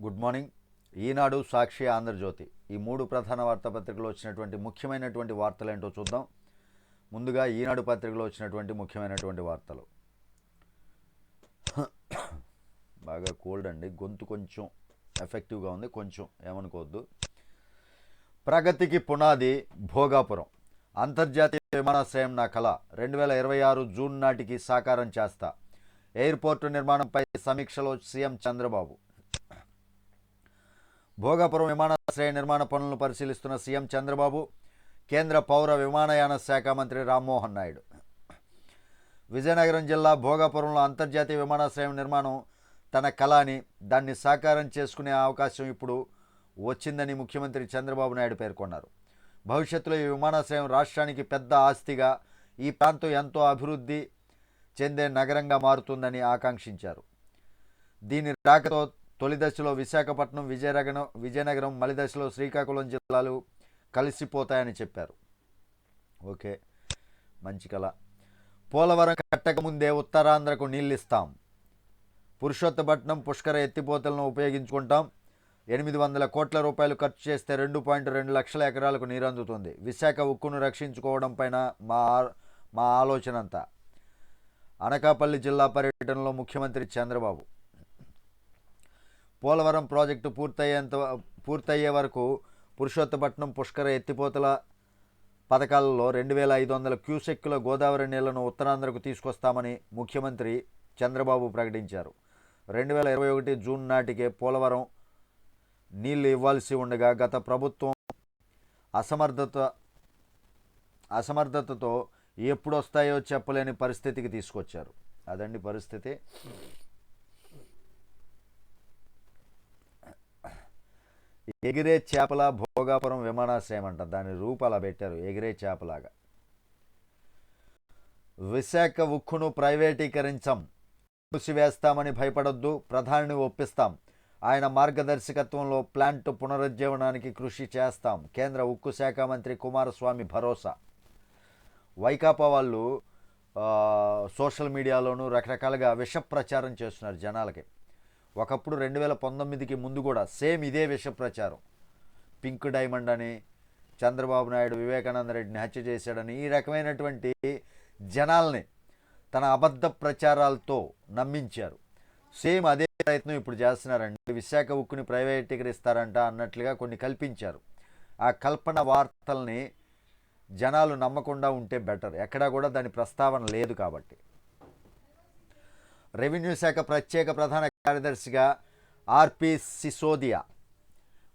Good morning. Eenadu, Sakshi, Andhra Jyothi ఈ మూడు ప్రధాన వార్తాపత్రికలు వచ్చినటువంటి ముఖ్యమైనటువంటి వార్తలు ఏంటో చూద్దాం. ముందుగా ఈనాడు పత్రికలో వచ్చినటువంటి ముఖ్యమైనటువంటి వార్తలు. బాగా కోల్డ్ అండి, గొంతు కొంచెం ఎఫెక్టివ్గా ఉంది, కొంచెం ఏమనుకోవద్దు. ప్రగతికి పునాది భోగాపురం, అంతర్జాతీయ విమానాశ్రయం నా కళ, 2026 జూన్ నాటికి సాకారం చేస్తా. ఎయిర్పోర్టు నిర్మాణంపై సమీక్షలో సీఎం చంద్రబాబు. భోగాపురం విమానాశ్రయ నిర్మాణ పనులను పరిశీలిస్తున్న సీఎం చంద్రబాబు, కేంద్ర పౌర విమానయాన శాఖ మంత్రి రామ్మోహన్ నాయుడు. విజయనగరం జిల్లా భోగాపురంలో అంతర్జాతీయ విమానాశ్రయం నిర్మాణం తన కళ అని, దాన్ని సాకారం చేసుకునే అవకాశం ఇప్పుడు వచ్చిందని ముఖ్యమంత్రి చంద్రబాబు నాయుడు పేర్కొన్నారు. భవిష్యత్తులో ఈ విమానాశ్రయం రాష్ట్రానికి పెద్ద ఆస్తిగా, ఈ ప్రాంతం ఎంతో అభివృద్ధి చెందే నగరంగా మారుతుందని ఆకాంక్షించారు. దీని రాకతో తొలి దశలో విశాఖపట్నం, విజయనగరం, మలి దశలో శ్రీకాకుళం జిల్లాలు కలిసిపోతాయని చెప్పారు. ఓకే, మంచి కళ. పోలవరం కట్టక ముందే ఉత్తరాంధ్రకు నీళ్ళిస్తాం. పురుషోత్తపట్నం పుష్కర ఎత్తిపోతలను ఉపయోగించుకుంటాం. 800 కోట్ల రూపాయలు ఖర్చు చేస్తే 2.2 లక్షల ఎకరాలకు నీరందుతుంది. విశాఖ ఉక్కును రక్షించుకోవడం పైన మా ఆలోచన అంతా. అనకాపల్లి జిల్లా పర్యటనలో ముఖ్యమంత్రి చంద్రబాబు. పోలవరం ప్రాజెక్టు పూర్తయ్యే వరకు పురుషోత్తపట్నం పుష్కర ఎత్తిపోతల పథకాలలో 2500 క్యూసెక్కుల గోదావరి నీళ్లను ఉత్తరాంధ్రకు తీసుకొస్తామని ముఖ్యమంత్రి చంద్రబాబు ప్రకటించారు. 2021 జూన్ నాటికే పోలవరం నీళ్లు ఇవ్వాల్సి ఉండగా గత ప్రభుత్వం అసమర్థతతో ఎప్పుడొస్తాయో చెప్పలేని పరిస్థితికి తీసుకొచ్చారు. అదండి పరిస్థితి. ఎగిరే చేపల భోగాపురం విమానాశ్రయం అంట, దాని రూపు అలా పెట్టారు, ఎగిరే చేపలాగా. విశాఖ ఉక్కును ప్రైవేటీకరించాం, మూసివేస్తామని భయపడొద్దు, ప్రధానిని ఒప్పిస్తాం. ఆయన మార్గదర్శకత్వంలో ప్లాంట్ పునరుజ్జీవనానికి కృషి చేస్తాం. కేంద్ర ఉక్కు శాఖ మంత్రి కుమారస్వామి భరోసా. వైకాపా వాళ్ళు సోషల్ మీడియాలోనూ రకరకాలుగా విష ప్రచారం చేస్తున్నారు జనాలకి. ఒకప్పుడు 2019కి ముందు కూడా సేమ్ ఇదే విష ప్రచారం. పింక్ డైమండ్ అని, చంద్రబాబు నాయుడు వివేకానంద రెడ్డిని హత్య చేశాడని, ఈ రకమైనటువంటి జనాల్ని తన అబద్ధ ప్రచారాలతో నమ్మించారు. సేమ్ అదే ప్రయత్నం ఇప్పుడు చేస్తున్నారండి. విశాఖ ఉక్కుని ప్రైవేటీకరిస్తారంట అన్నట్లుగా కొన్ని కల్పించారు. ఆ కల్పన వార్తల్ని జనాలు నమ్మకుండా ఉంటే బెటర్. ఎక్కడా కూడా దాని ప్రస్తావన లేదు కాబట్టి. రెవెన్యూ శాఖ ప్రత్యేక ప్రధాన కార్యదర్శిగా ఆర్పి సిసోదియా,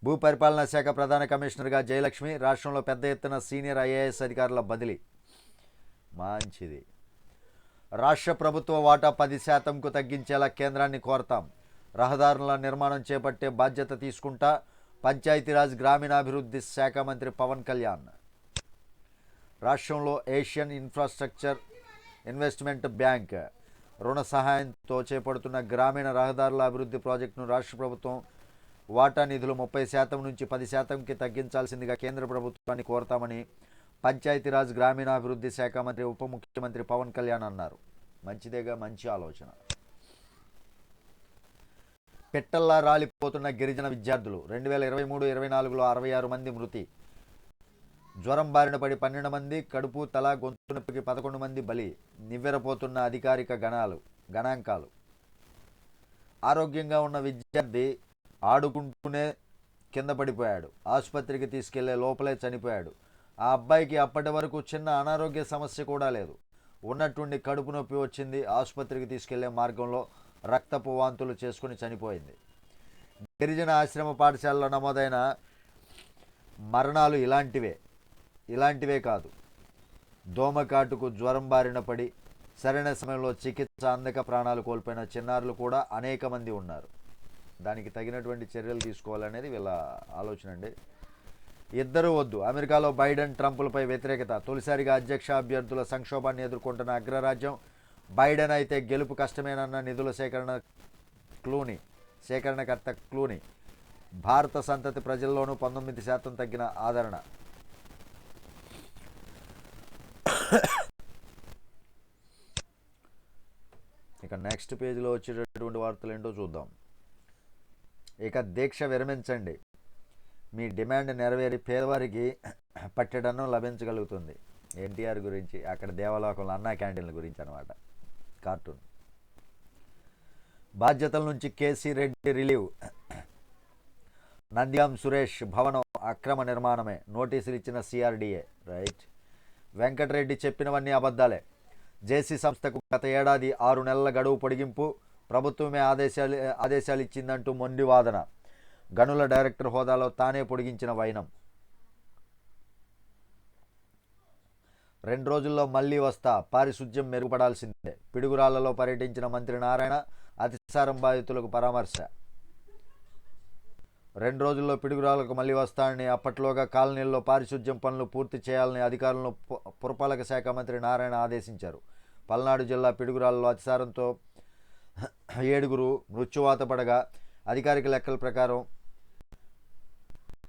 భూపరిపాలనా శాఖ ప్రధాన కమిషనర్గా జయలక్ష్మి. రాష్ట్రంలో పెద్ద ఎత్తున సీనియర్ ఐఏఎస్ అధికారుల బదిలీ. మంచిది. రాష్ట్ర ప్రభుత్వ వాటా 10%కు తగ్గించేలా కేంద్రాన్ని కోరతాం. రహదారుల నిర్మాణం చేపట్టే బాధ్యత తీసుకుంటా. పంచాయతీరాజ్ గ్రామీణాభివృద్ధి శాఖ మంత్రి పవన్ కళ్యాణ్. రాష్ట్రంలో ఏషియన్ ఇన్ఫ్రాస్ట్రక్చర్ ఇన్వెస్ట్మెంట్ బ్యాంక్ రుణ సహాయంతో చేపడుతున్న గ్రామీణ రహదారుల అభివృద్ధి ప్రాజెక్టును రాష్ట్ర ప్రభుత్వం వాటా నిధులు 30% నుంచి 10%కి తగ్గించాల్సిందిగా కేంద్ర ప్రభుత్వాన్ని కోరతామని పంచాయతీరాజ్ గ్రామీణాభివృద్ధి శాఖ మంత్రి ఉప ముఖ్యమంత్రి పవన్ కళ్యాణ్ అన్నారు. మంచిదేగా, మంచి ఆలోచన. పెట్టల్లా రాలిపోతున్న గిరిజన విద్యార్థులు. 2023-24లో 66 మంది మృతి. జ్వరం బారిన పడి 12 మంది, కడుపు, తల, గొంతు నొప్పికి 11 మంది బలి. నివ్వెరపోతున్న అధికారిక గణాంకాలు. ఆరోగ్యంగా ఉన్న విద్యార్థి ఆడుకుంటూనే కింద పడిపోయాడు. ఆసుపత్రికి తీసుకెళ్లే లోపలే చనిపోయాడు. ఆ అబ్బాయికి అప్పటి వరకు చిన్న అనారోగ్య సమస్య కూడా లేదు. ఉన్నట్టుండి కడుపు నొప్పి వచ్చింది. ఆసుపత్రికి తీసుకెళ్లే మార్గంలో రక్తపు వాంతులు చేసుకుని చనిపోయింది. గిరిజన ఆశ్రమ పాఠశాలలో నమోదైన మరణాలు ఇలాంటివే కాదు. దోమకాటుకు జ్వరం బారిన పడి సరైన సమయంలో చికిత్స అందక ప్రాణాలు కోల్పోయిన చిన్నారులు కూడా అనేక మంది ఉన్నారు. దానికి తగినటువంటి చర్యలు తీసుకోవాలనేది వీళ్ళ ఆలోచన అండి. ఇద్దరూ వద్దు. అమెరికాలో బైడెన్, ట్రంప్లపై వ్యతిరేకత. తొలిసారిగా అధ్యక్ష అభ్యర్థుల సంక్షోభాన్ని ఎదుర్కొంటున్న అగ్రరాజ్యం బైడెన్ అయితే గెలుపు కష్టమేనన్న నిధుల సేకరణకర్త క్లూనీ. భారత సంతతి ప్రజల్లోనూ 19% తగ్గిన ఆదరణ. ఇక నెక్స్ట్ పేజీలో వచ్చేటటువంటి వార్తలు ఏంటో చూద్దాం. ఇక దీక్ష విరమించండి, మీ డిమాండ్ నెరవేరి పేదవారికి పట్టెడన్నం లభించగలుగుతుంది. ఎన్టీఆర్ గురించి అక్కడ దేవలోకంలో అన్నా క్యాంటీన్ల గురించి అనమాట కార్టూన్. బాధ్యతల నుంచి కేసీ రెడ్డి రిలీవ్. నంద్యాం సురేష్ భవనం అక్రమ నిర్మాణమే, నోటీసులు ఇచ్చిన సిఆర్డీఏ. రైట్. వెంకటరెడ్డి చెప్పినవన్నీ అబద్ధాలే, జేసీ సంస్థకు గత ఏడాది 6 నెలల గడువు పొడిగింపు, ప్రభుత్వమే ఆదేశాలు ఇచ్చిందంటూ మొండి వాదన. గనుల డైరెక్టర్ హోదాలో తానే పొడిగించిన వైనం. 2 రోజుల్లో మళ్లీ వస్తా, పారిశుధ్యం మెరుగుపడాల్సిందే. పిడుగురాళ్లలో పర్యటించిన మంత్రి నారాయణ అతిసారం బాధితులకు పరామర్శ. 2 రోజుల్లో పిడుగురాళ్లకు మళ్లీ వస్తానని, అప్పట్లోగా కాలనీల్లో పారిశుధ్యం పనులు పూర్తి చేయాలని అధికారులను పురపాలక శాఖ మంత్రి నారాయణ ఆదేశించారు. పల్నాడు జిల్లా పిడుగురాళ్లలో అతిసారంతో 7 మృత్యువాత పడగా అధికారిక లెక్కల ప్రకారం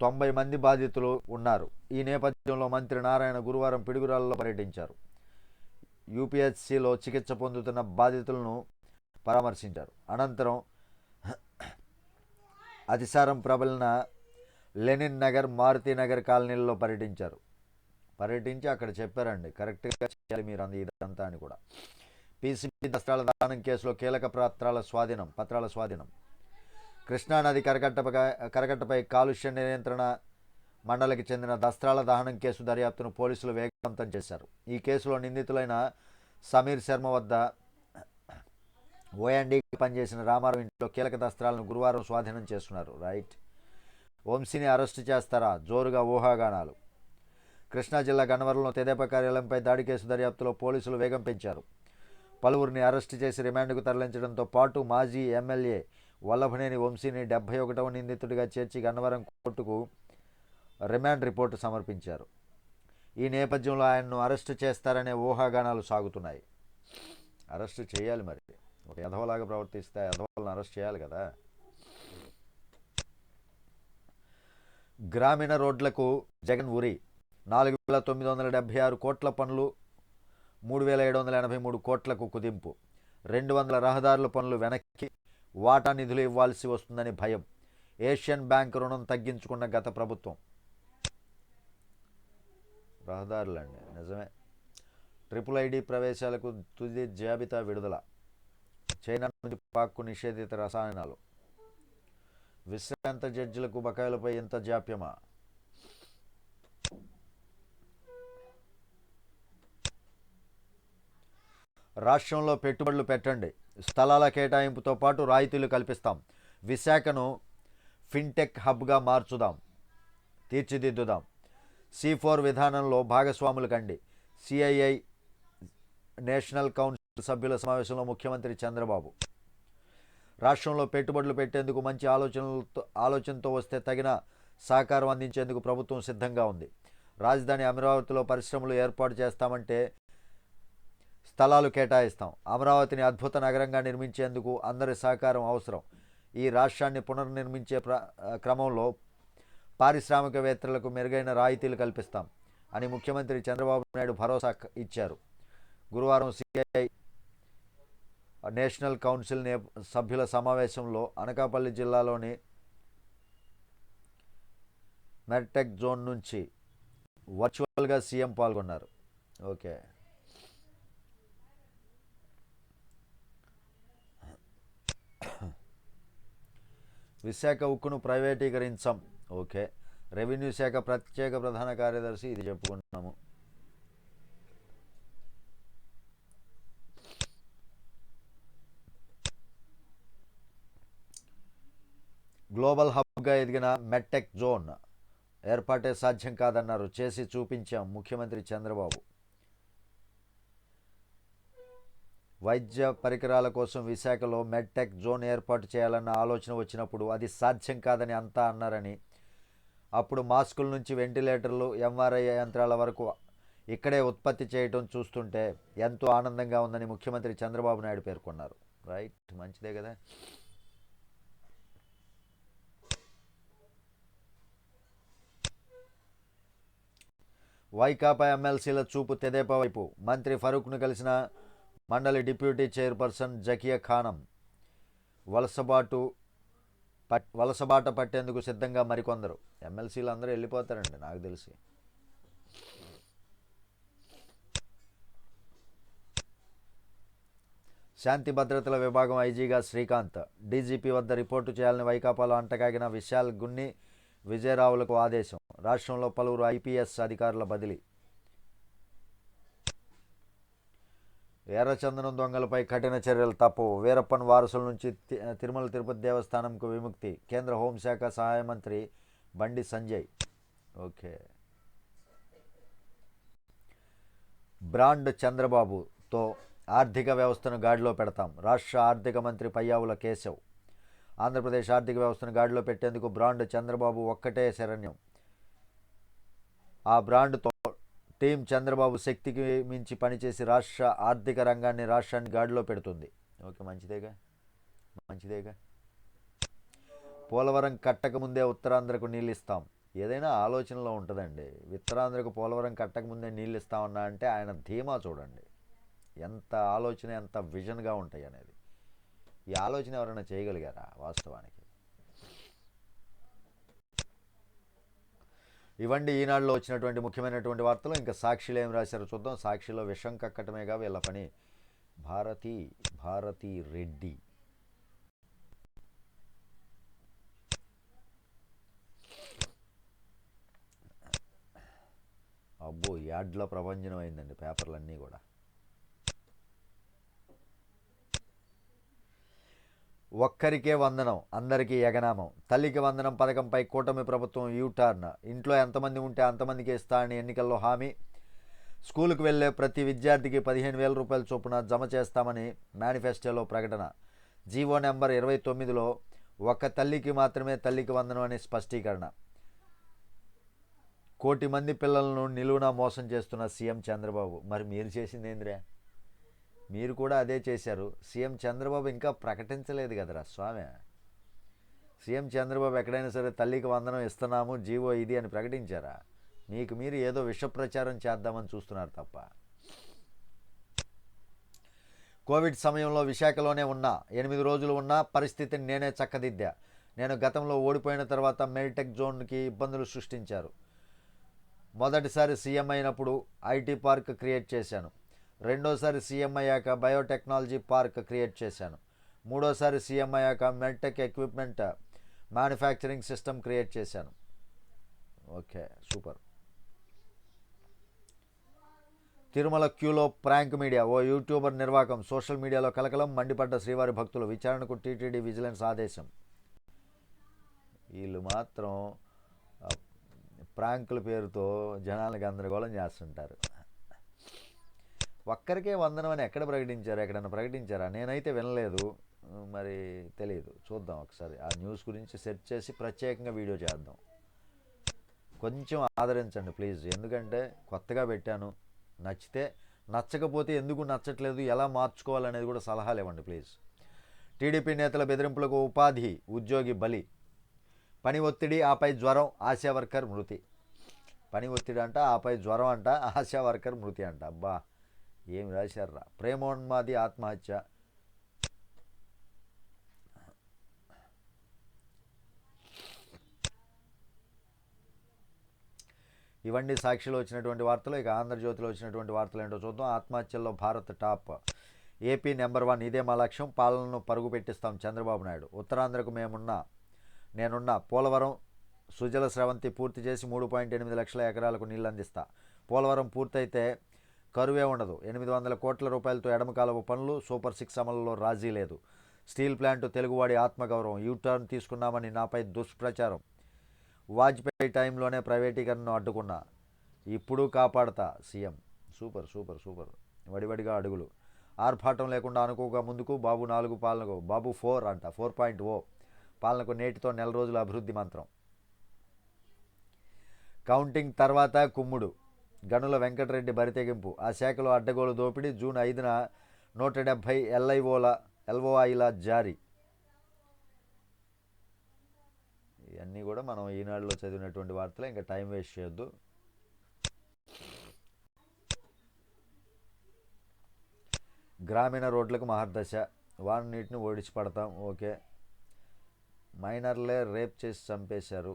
90 మంది బాధితులు ఉన్నారు. ఈ నేపథ్యంలో మంత్రి నారాయణ గురువారం పిడుగురాళ్లలో పర్యటించారు. యూపీహెచ్సిలో చికిత్స పొందుతున్న బాధితులను పరామర్శించారు. అనంతరం అతిసారం ప్రబలిన లెనిన్ నగర్, మారుతినగర్ కాలనీల్లో పర్యటించి అక్కడ చెప్పారండి, కరెక్ట్గా చేయాలి మీరు ఇదంతా అని కూడా. పీసీబీ దస్త్రాల దానం కేసులో కీలక పత్రాల స్వాధీనం. కృష్ణానది కరకట్టపై కాలుష్య నియంత్రణ మండలికి చెందిన దస్త్రాల దహనం కేసు దర్యాప్తును పోలీసులు వేగవంతం చేశారు. ఈ కేసులో నిందితులైన సమీర్ శర్మ వద్ద ఓఎన్డీకి పనిచేసిన రామారావు ఇంట్లో కీలక దస్త్రాలను గురువారం స్వాధీనం చేసుకున్నారు. రైట్. వంశీని అరెస్టు చేస్తారా, జోరుగా ఊహాగానాలు. కృష్ణా జిల్లా గన్నవరంలో తెదేపా కార్యాలయంపై దాడి కేసు దర్యాప్తులో పోలీసులు వేగం పెంచారు. పలువురిని అరెస్టు చేసి రిమాండ్కు తరలించడంతో పాటు మాజీ ఎమ్మెల్యే వల్లభనేని వంశీని 71వ నిందితుడిగా చేర్చి గన్నవరం కోర్టుకు రిమాండ్ రిపోర్టు సమర్పించారు. ఈ నేపథ్యంలో ఆయన్ను అరెస్టు చేస్తారనే ఊహాగానాలు సాగుతున్నాయి. అరెస్టు చేయాలి, మరి ఒక ఎధవలాగా ప్రవర్తిస్తే ఎధవలను అరెస్ట్ చేయాలి కదా. గ్రామీణ రోడ్లకు జగన్ ఉరి. 4,976 కోట్ల పనులు, 3,783 కోట్లకు కుదింపు. 200 రహదారుల పనులు వెనక్కి, వాటా నిధులు ఇవ్వాల్సి వస్తుందని భయం. ఏషియన్ బ్యాంక్ రుణం తగ్గించుకున్న గత ప్రభుత్వం. రహదారులండి, నిజమే. ట్రిపుల్ ఐడి ప్రవేశాలకు తుది జాబితా విడుదల. చైనా నుంచి పాక్కు నిషేధిత రసాయనాలు. విశ్రాంత జడ్జిలకు బకాయిలపై ఎంత జాప్యమా. రాష్ట్రంలో పెట్టుబడులు పెట్టండి, స్థలాల కేటాయింపుతో పాటు రాయితీలు కల్పిస్తాం. విశాఖను ఫిన్టెక్ హబ్గా తీర్చిదిద్దుదాం. C4 విధానంలో భాగస్వాములు కండి. సిఐఐ నేషనల్ కౌన్సిల్ సభ్యుల సమావేశంలో ముఖ్యమంత్రి చంద్రబాబు. రాష్ట్రంలో పెట్టుబడులు పెట్టేందుకు మంచి ఆలోచనతో వస్తే తగిన సహకారం అందించేందుకు ప్రభుత్వం సిద్ధంగా ఉంది. రాజధాని అమరావతిలో పరిశ్రమలు ఏర్పాటు చేస్తామంటే స్థలాలు కేటాయిస్తాం. అమరావతిని అద్భుత నగరంగా నిర్మించేందుకు అందరి సహకారం అవసరం. ఈ రాష్ట్రాన్ని పునర్నిర్మించే క్రమంలో పారిశ్రామికవేత్తలకు మెరుగైన రాయితీలు కల్పిస్తాం అని ముఖ్యమంత్రి చంద్రబాబు నాయుడు భరోసా ఇచ్చారు. గురువారం సిఐఐ నేషనల్ కౌన్సిల్ సభ్యుల సమావేశంలో అనకాపల్లి జిల్లాలోని మెర్టెక్ జోన్ నుంచి వర్చువల్గా సీఎం పాల్గొన్నారు. ఓకే. విశాఖ ఉక్కును ప్రైవేటీకరించాం. ఓకే. రెవెన్యూ శాఖ ప్రత్యేక ప్రధాన కార్యదర్శి ఇది చెప్పుకున్నాము. గ్లోబల్ హబ్గా ఎదిగిన మెట్టెక్ జోన్ ఏర్పాటే సాధ్యం కాదన్నారు. చేసి చూపించాం ముఖ్యమంత్రి చంద్రబాబు. వైద్య పరికరాల కోసం విశాఖలో మెడ్టెక్ జోన్ ఏర్పాటు చేయాలన్న ఆలోచన వచ్చినప్పుడు అది సాధ్యం కాదని అంతా అన్నారని, అప్పుడు మాస్కుల నుంచి వెంటిలేటర్లు, ఎంఆర్ఐ యంత్రాల వరకు ఇక్కడే ఉత్పత్తి చేయడం చూస్తుంటే ఎంతో ఆనందంగా ఉందని ముఖ్యమంత్రి చంద్రబాబు నాయుడు పేర్కొన్నారు. రైట్, మంచిదే కదా. వైకాపా ఎమ్మెల్సీల చూపు తెదేపా వైపు. మంత్రి ఫరూక్ను కలిసిన మండలి డిప్యూటీ చైర్పర్సన్ జకియా ఖానం. వలసబాటు వలసబాట పట్టేందుకు సిద్ధంగా మరికొందరు. ఎమ్మెల్సీలు అందరూ వెళ్ళిపోతారండి నాకు తెలిసి. శాంతి భద్రతల విభాగం ఐజీగా శ్రీకాంత్, డీజీపీ వద్ద రిపోర్టు చేయాలని వైకాపాలో అంటగాగిన విశాల్ గున్ని విజయరావులకు ఆదేశం. రాష్ట్రంలో పలువురు ఐపీఎస్ అధికారుల బదిలీ. ఎర్రచందనం దొంగలపై కఠిన చర్యలు తప్పవు. వీరప్పన్ వారసుల నుంచి తిరుమల తిరుపతి దేవస్థానంకు విముక్తి. కేంద్ర హోంశాఖ సహాయ మంత్రి బండి సంజయ్. ఓకే. బ్రాండ్ చంద్రబాబుతో ఆర్థిక వ్యవస్థను గాడిలో పెడతాం. రాష్ట్ర ఆర్థిక మంత్రి పయ్యావుల కేశవ్. ఆంధ్రప్రదేశ్ ఆర్థిక వ్యవస్థను గాడిలో పెట్టేందుకు బ్రాండ్ చంద్రబాబు ఒక్కటే శరణ్యం. ఆ బ్రాండ్తో టీం చంద్రబాబు శక్తికి మించి పనిచేసి రాష్ట్ర ఆర్థిక రాష్ట్రాన్ని గాడిలో పెడుతుంది. ఓకే, మంచిదేగా. పోలవరం కట్టక ముందే ఉత్తరాంధ్రకు నీళ్ళు ఇస్తాం. ఏదైనా ఆలోచనలో ఉంటుందండి. ఉత్తరాంధ్రకు పోలవరం కట్టక ముందే నీళ్ళు ఇస్తామన్నా అంటే ఆయన ధీమా చూడండి, ఎంత ఆలోచన, ఎంత విజన్గా ఉంటాయి అనేది. ఈ ఆలోచన ఎవరైనా చేయగలిగారా వాస్తవానికి? ఇవండి ఈనాడులో వచ్చినటువంటి ముఖ్యమైనటువంటి వార్తలు. ఇంకా సాక్షిలో ఏం రాశారో చూద్దాం. సాక్షిలో విషం కక్కటమేగా వీళ్ళ పని. భారతి రెడ్డి. అబ్బో, యాడ్ల ప్రభంజనం అయిందండి పేపర్లన్నీ కూడా. ఒక్కరికే వందనం, అందరికీ ఎగనామం. తల్లికి వందనం పథకంపై కూటమి ప్రభుత్వం యూటర్న్. ఇంట్లో ఎంతమంది ఉంటే అంతమందికి ఇస్తానని ఎన్నికల్లో హామీ. స్కూలుకు వెళ్లే ప్రతి విద్యార్థికి 15,000 రూపాయల చొప్పున జమ చేస్తామని మేనిఫెస్టోలో ప్రకటన. జీవో నెంబర్ 29లో ఒక్క తల్లికి మాత్రమే తల్లికి వందనం అని స్పష్టీకరణ. 1 కోటి మంది పిల్లలను నిలువునా మోసం చేస్తున్న సీఎం చంద్రబాబు. మరి మీరు చేసింది ఏందిరా? మీరు కూడా అదే చేశారు. సీఎం చంద్రబాబు ఇంకా ప్రకటించలేదు కదరా స్వామి. సీఎం చంద్రబాబు ఎక్కడైనా సరే తల్లికి వందనం ఇస్తున్నాము జీవో ఇది అని ప్రకటించారా? మీకు మీరు ఏదో విష ప్రచారం చేద్దామని చూస్తున్నారు తప్ప. కోవిడ్ సమయంలో విశాఖలోనే ఉన్నా, 8 రోజులు ఉన్నా పరిస్థితిని నేనే చక్కదిద్దా. నేను గతంలో ఓడిపోయిన తర్వాత మెడిటెక్ జోన్కి ఇబ్బందులు సృష్టించారు. మొదటిసారి సీఎం అయినప్పుడు ఐటీ పార్క్ క్రియేట్ చేశాను. రెండోసారి సీఎం అయ్యాక బయోటెక్నాలజీ పార్క్ క్రియేట్ చేశాను. మూడోసారి సీఎం అయ్యాక medtech equipment manufacturing system create చేశాను. Okay, super. తిరుమల క్యూలో ప్రాంక్ మీడియా. ఓ యూట్యూబర్ నిర్వాకం. సోషల్ మీడియాలో కలకలం. మండిపడ్డ శ్రీవారి భక్తులు. విచారణకు టీటీడీ విజిలెన్స్ ఆదేశం. వీళ్ళు మాత్రం ప్రాంకుల పేరుతో జనాలకు గందరగోళం చేస్తుంటారు. ఒక్కరికే వందనం అని ఎక్కడ ప్రకటించారు? ఎక్కడన్నా ప్రకటించారా? నేనైతే వినలేదు, మరి తెలియదు. చూద్దాం ఒకసారి ఆ న్యూస్ గురించి సెర్చ్ చేసి ప్రత్యేకంగా వీడియో చేద్దాం. కొంచెం ఆదరించండి ప్లీజ్, ఎందుకంటే కొత్తగా పెట్టాను. నచ్చితే, నచ్చకపోతే ఎందుకు నచ్చట్లేదు, ఎలా మార్చుకోవాలనేది కూడా సలహాలు ఇవ్వండి ప్లీజ్. టీడీపీ నేతల బెదిరింపులకు ఉద్యోగి బలి. పని ఒత్తిడి, ఆపై జ్వరం, ఆశా వర్కర్ మృతి. పని ఒత్తిడి అంట, ఆపై జ్వరం అంట, ఆశా వర్కర్ మృతి అంట. అబ్బా, ఏం రాశారా? ప్రేమోన్మాది ఆత్మహత్య. ఇవన్నీ సాక్షిలో వచ్చినటువంటి వార్తలు. ఇక ఆంధ్రజ్యోతిలో వచ్చినటువంటి వార్తలు ఏంటో చూద్దాం. ఆత్మహత్యల్లో భారత్ టాప్, ఏపీ నెంబర్ 1, ఇదే మా లక్ష్యం, పాలనను పరుగు పెట్టిస్తాం చంద్రబాబు నాయుడు. ఉత్తరాంధ్రకు నేనున్నా, పోలవరం సుజల స్రవంతి పూర్తి చేసి 3.8 లక్షల ఎకరాలకు నీళ్ళు అందిస్తా. పోలవరం పూర్తయితే కరువే ఉండదు. 800 కోట్ల రూపాయలతో ఎడమకాలవ పనులు. సూపర్ 6 అమలులో రాజీ లేదు. స్టీల్ ప్లాంటు తెలుగువాడి ఆత్మగౌరవం. యూటర్న్ తీసుకున్నామని నాపై దుష్ప్రచారం. వాజ్పేయి టైంలోనే ప్రైవేటీకరణను అడ్డుకున్నా, ఇప్పుడు కాపాడతా సీఎం. Super super super. వడివడిగా అడుగులు. ఆర్భాటం లేకుండా అనుకోగా ముందుకు. బాబు 4 పాలనకు. బాబు 4 అంట, 4.0 పాలనకు నేటితో 4 రోజుల అభివృద్ధి మంత్రం. కౌంటింగ్ తర్వాత కుమ్ముడు. గనుల వెంకటరెడ్డి బరితెగింపు. ఆ శాఖలో అడ్డగోలు దోపిడీ. జూన్ 5న 170 ఎల్ఓఐల జారీ. ఇవన్నీ కూడా మనం ఈనాడులో చదివినటువంటి వార్తలే. ఇంకా టైం వేస్ట్ చేయొద్దు. గ్రామీణ రోడ్లకు మహర్దశ. వాన నీటిని ఓడించి పడతాం. ఓకే. మైనర్లే రేప్ చేసి చంపేశారు.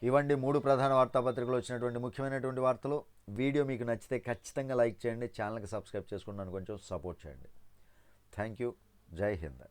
ఇవండి 3 ప్రధాన వార్తాపత్రికలు వచ్చినటువంటి ముఖ్యమైనటువంటి వార్తలు. వీడియో మీకు నచ్చితే ఖచ్చితంగా లైక్ చేయండి, ఛానల్కి సబ్స్క్రైబ్ చేసుకుని నన్ను కొంచెం సపోర్ట్ చేయండి. Thank you. జై హింద్.